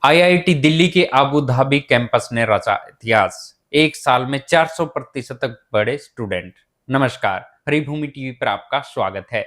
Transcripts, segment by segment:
IIT Delhi के Abu Dhabi campus ने रचा इतिहास। एक साल में 400% तक बढ़े स्टूडेंट। नमस्कार, हरिभूमि टीवी पर आपका स्वागत है।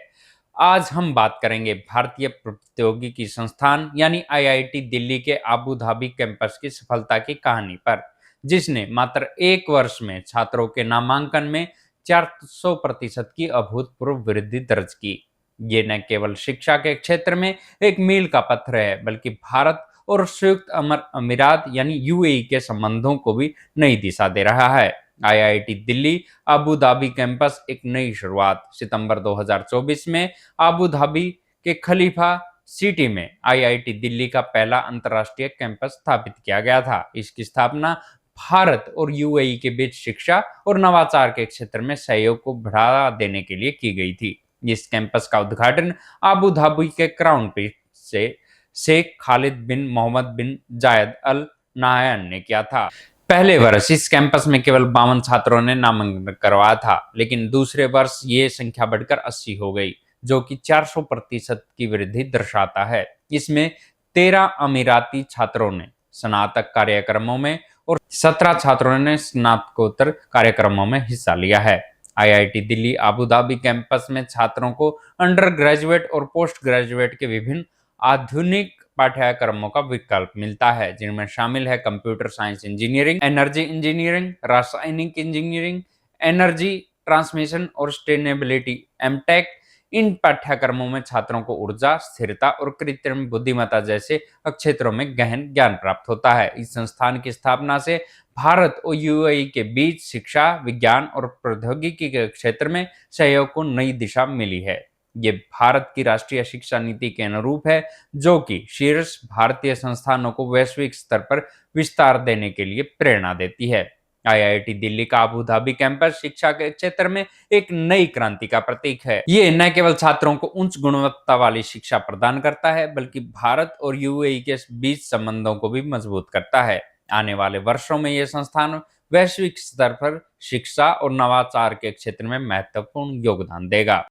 आज हम बात करेंगे भारतीय प्रौद्योगिकी संस्थान यानी आईआईटी दिल्ली के अबू धाबी कैंपस की सफलता की कहानी पर, जिसने मात्र एक वर्ष में छात्रों के नामांकन में 400% की अभूतपूर्व वृद्धि दर्ज की। ये न केवल शिक्षा के क्षेत्र में एक मील का पत्थर है, बल्कि भारत और संयुक्त अमीरात यानी यूएई के संबंधों को भी नई दिशा दे रहा है। IIT Delhi Abu Dhabi campus एक नई शुरुआत। सितंबर 2024 में अबू धाबी के खलीफा सिटी में आईआईटी दिल्ली का पहला अंतर्राष्ट्रीय कैंपस स्थापित किया गया था। इसकी स्थापना भारत और यूएई के बीच शिक्षा और नवाचार के क्षेत्र में सहयोग को बढ़ावा देने के लिए की गई थी। इस कैंपस का उद्घाटन अबू धाबी के क्राउन प्रिंस से शेख खालिद बिन मोहम्मद बिन जायद अल नाहयान ने किया था। पहले वर्ष इस कैंपस में केवल 52 छात्रों ने नामांकन करवाया था, लेकिन दूसरे वर्ष ये संख्या बढ़कर 80 हो गई, जो कि 400% की वृद्धि दर्शाता है। इसमें 13 अमीराती छात्रों ने स्नातक कार्यक्रमों में और 17 छात्रों ने स्नातकोत्तर कार्यक्रमों में हिस्सा लिया है। IIT Delhi Abu Dhabi campus में छात्रों को अंडर ग्रेजुएट और पोस्ट ग्रेजुएट के विभिन्न आधुनिक पाठ्यक्रमों का विकल्प मिलता है, जिनमें शामिल है computer science engineering, energy engineering, रासायनिक इंजीनियरिंग, एनर्जी ट्रांसमिशन और सस्टेनेबिलिटी एमटेक। इन पाठ्यक्रमों में छात्रों को ऊर्जा, स्थिरता और कृत्रिम बुद्धिमत्ता जैसे क्षेत्रों में गहन ज्ञान प्राप्त होता है। इस संस्थान की स्थापना से भारत और यूएई के बीच शिक्षा, विज्ञान और प्रौद्योगिकी के क्षेत्र में सहयोग को नई दिशा मिली है। ये भारत की राष्ट्रीय शिक्षा नीति के अनुरूप है, जो कि शीर्ष भारतीय संस्थानों को वैश्विक स्तर पर विस्तार देने के लिए प्रेरणा देती है। आईआईटी दिल्ली का अबू धाबी कैंपस शिक्षा के क्षेत्र में एक नई क्रांति का प्रतीक है। ये न केवल छात्रों को उच्च गुणवत्ता वाली शिक्षा प्रदान करता है, बल्कि भारत और यूएई के बीच संबंधों को भी मजबूत करता है। आने वाले वर्षों में यह संस्थान वैश्विक स्तर पर शिक्षा और नवाचार के क्षेत्र में महत्वपूर्ण योगदान देगा।